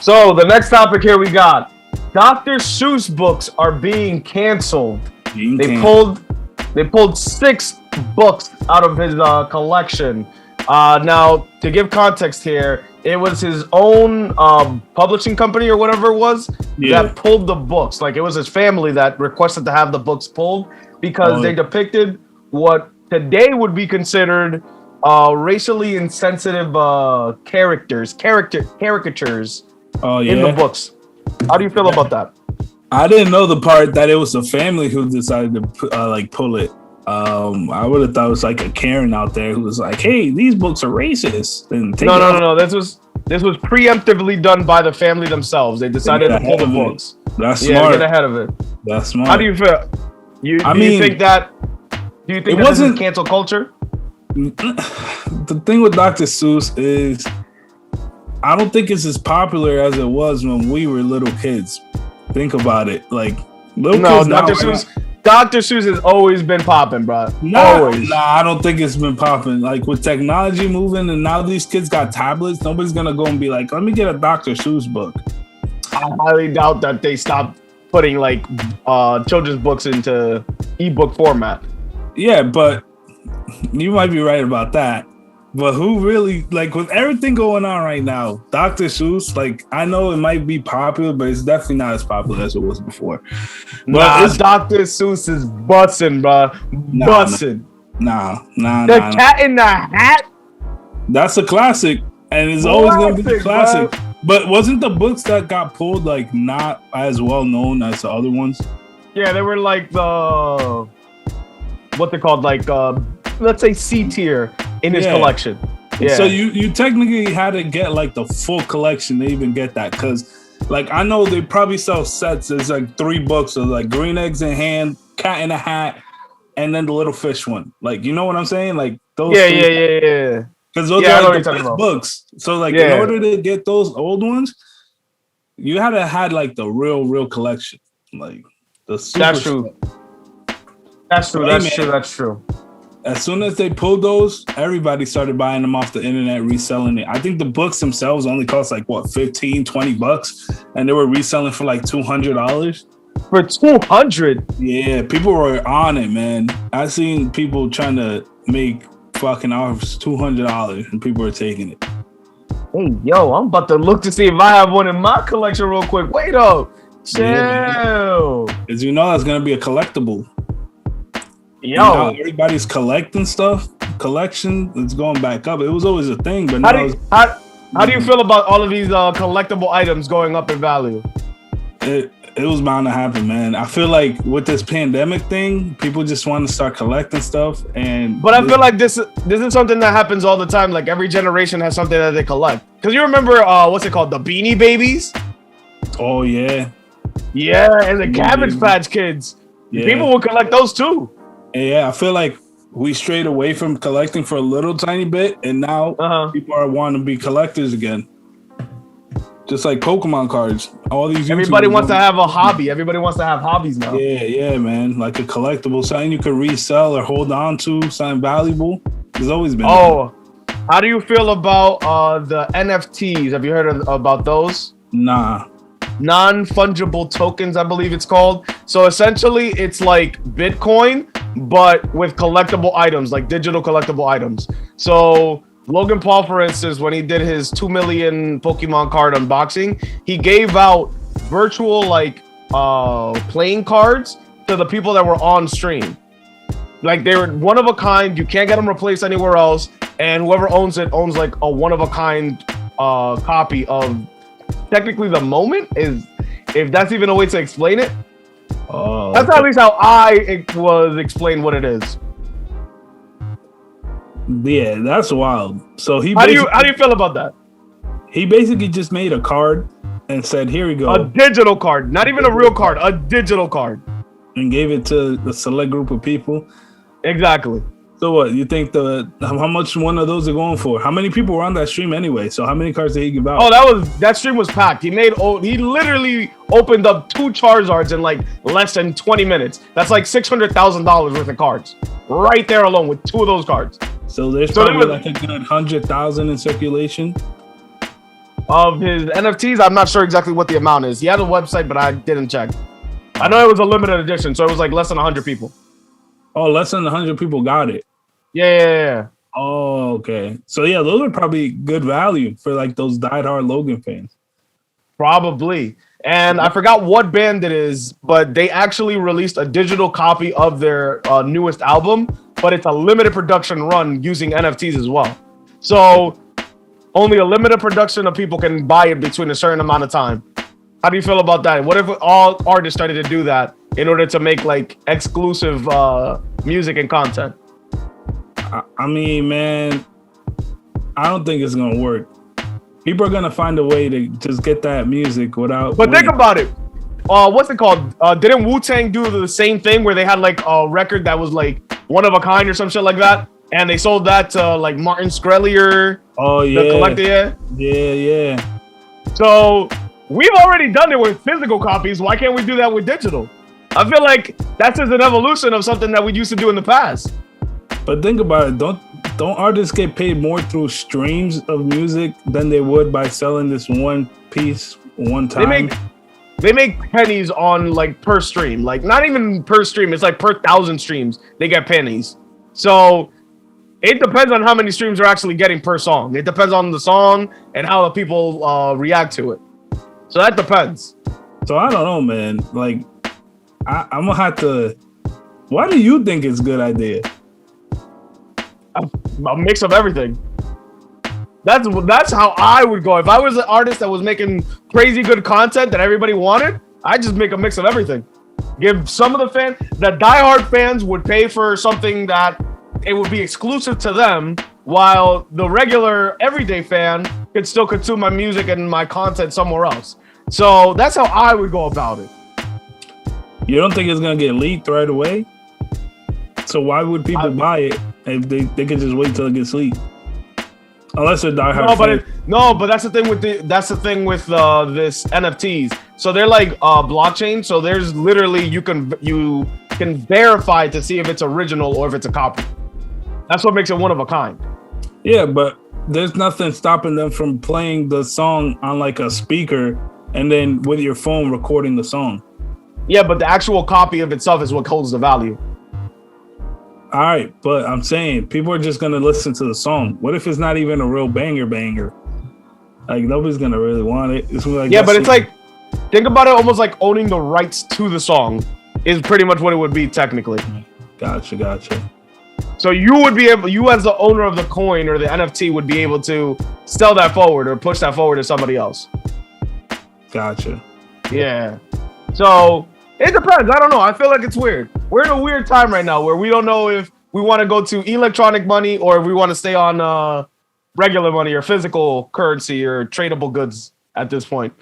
So the next topic here we got Dr. Seuss books are being canceled. They pulled 6 books out of his collection. Now, to give context here, it was his own publishing company or whatever it was that pulled the books. Like, it was his family that requested to have the books pulled because they depicted what today would be considered racially insensitive caricatures in the books. How do you feel about that? I didn't know the part that it was the family who decided to pull it. I would have thought it was like a Karen out there who was like, "Hey, these books are racist." No. This was preemptively done by the family themselves. They decided to pull the books. That's smart. Get ahead of it. That's smart. How do you feel? Do you think that this is cancel culture? The thing with Dr. Seuss is, I don't think it's as popular as it was when we were little kids. Think about it. Like, Dr. Seuss has always been popping, bro. Always. I don't think it's been popping. Like, with technology moving and now these kids got tablets, nobody's gonna go and be like, let me get a Dr. Seuss book. I highly doubt that they stopped putting like children's books into ebook format. Yeah, but you might be right about that. But who really, like, with everything going on right now, Dr. Seuss, like, I know it might be popular, but it's definitely not as popular as it was before. But Dr. Seuss is bussin', bro. Bussin'. The Cat in the Hat? That's a classic, and it's always going to be a classic. Bro. But wasn't the books that got pulled, like, not as well known as the other ones? Yeah, they were like what they called, like, let's say C tier in his collection. Yeah. So you technically had to get like the full collection to even get that, because like I know they probably sell sets. There's like 3 books of like Green Eggs in Hand, Cat in a Hat, and then the Little Fish one. Like, you know what I'm saying? Like those. Yeah. Because those are like the best books. So like in order to get those old ones, you had to had like the real collection. Like the super. That's true. As soon as they pulled those, everybody started buying them off the internet, reselling it. I think the books themselves only cost like what, $15-$20, and they were reselling for like $200. For $200? Yeah, people were on it, man. I seen people trying to make fucking offers $200, and people were taking it. Hey, yo, I'm about to look to see if I have one in my collection real quick. Wait up, chill. As you know, that's gonna be a collectible. Yo, everybody's collecting stuff. Collection is going back up. It was always a thing, but how do you feel about all of these collectible items going up in value? It was bound to happen, man. I feel like with this pandemic thing, people just want to start collecting stuff, but I feel like this is something that happens all the time. Like every generation has something that they collect. Because you remember what's it called, the Beanie Babies? Oh yeah, and the Cabbage Patch Kids. Yeah. People will collect those too. Yeah, I feel like we strayed away from collecting for a little tiny bit, and now people are wanting to be collectors again. Just like Pokemon cards. All these. Everybody wants to have a hobby. Everybody wants to have hobbies now. Yeah, man. Like a collectible, something you could resell or hold on to, something valuable. There's always been. Oh, how do you feel about the NFTs? Have you heard about those? Nah. Non-fungible tokens, I believe it's called. So essentially, it's like Bitcoin, but with collectible items, like digital collectible items. So Logan Paul, for instance, when he did his 2 million Pokemon card unboxing, he gave out virtual like playing cards to the people that were on stream. Like they were one of a kind. You can't get them replaced anywhere else, and whoever owns it owns like a one of a kind copy of technically the moment, is if that's even a way to explain it. Oh, that's at least how it was explained what it is. Yeah, that's wild. So how do you feel about that? He basically just made a card and said, "Here we go." A digital card, not even a real card, a digital card, and gave it to the select group of people. Exactly. So what, you think how much one of those are going for? How many people were on that stream anyway? So how many cards did he give out? Oh, that stream was packed. He literally opened up 2 Charizards in like less than 20 minutes. That's like $600,000 worth of cards right there alone with 2 of those cards. So there's probably like a good 100,000 in circulation. of his NFTs. I'm not sure exactly what the amount is. He had a website, but I didn't check. I know it was a limited edition, so it was like less than 100 people. Oh, less than 100 people got it. Yeah. Oh, okay. So yeah, those are probably good value for like those diehard Logan fans. Probably. And I forgot what band it is, but they actually released a digital copy of their newest album, but it's a limited production run using NFTs as well. So only a limited production of people can buy it between a certain amount of time. How do you feel about that? What if all artists started to do that in order to make like exclusive music and content? I mean, man, I don't think it's gonna work. People are gonna find a way to just get that music without. But think about it. What's it called? Didn't Wu-Tang do the same thing where they had like a record that was like one of a kind or some shit like that, and they sold that to like Martin Shkreli or the collector? Yeah. So we've already done it with physical copies. Why can't we do that with digital? I feel like that's just an evolution of something that we used to do in the past. But think about it. Don't artists get paid more through streams of music than they would by selling this one piece one time? They make pennies on like per stream. Like not even per stream. It's like per 1,000 streams they get pennies. So it depends on how many streams they're actually getting per song. It depends on the song and how the people react to it. So that depends. So I don't know, man. Like I'm gonna have to. Why do you think it's a good idea? A mix of everything. That's how I would go. If I was an artist that was making crazy good content that everybody wanted, I'd just make a mix of everything. Give some of the diehard fans would pay for something that it would be exclusive to them, while the regular everyday fan could still consume my music and my content somewhere else. So that's how I would go about it. You don't think it's gonna get leaked right away? So why would people buy it if they could just wait till it gets leaked? Unless they're diehard. But that's the thing with this NFTs. So they're like blockchain. So there's literally you can verify to see if it's original or if it's a copy. That's what makes it one of a kind. Yeah, but there's nothing stopping them from playing the song on like a speaker and then with your phone recording the song. Yeah, but the actual copy of itself is what holds the value. All right, but I'm saying people are just gonna listen to the song. What if it's not even a real banger? Like nobody's gonna really want it. It's like it's like think about it almost like owning the rights to the song is pretty much what it would be technically. Gotcha. So you as the owner of the coin or the NFT would be able to sell that forward or push that forward to somebody else. Gotcha. Yeah. So it depends. I don't know. I feel like it's weird. We're in a weird time right now where we don't know if we want to go to electronic money or if we want to stay on regular money or physical currency or tradable goods at this point.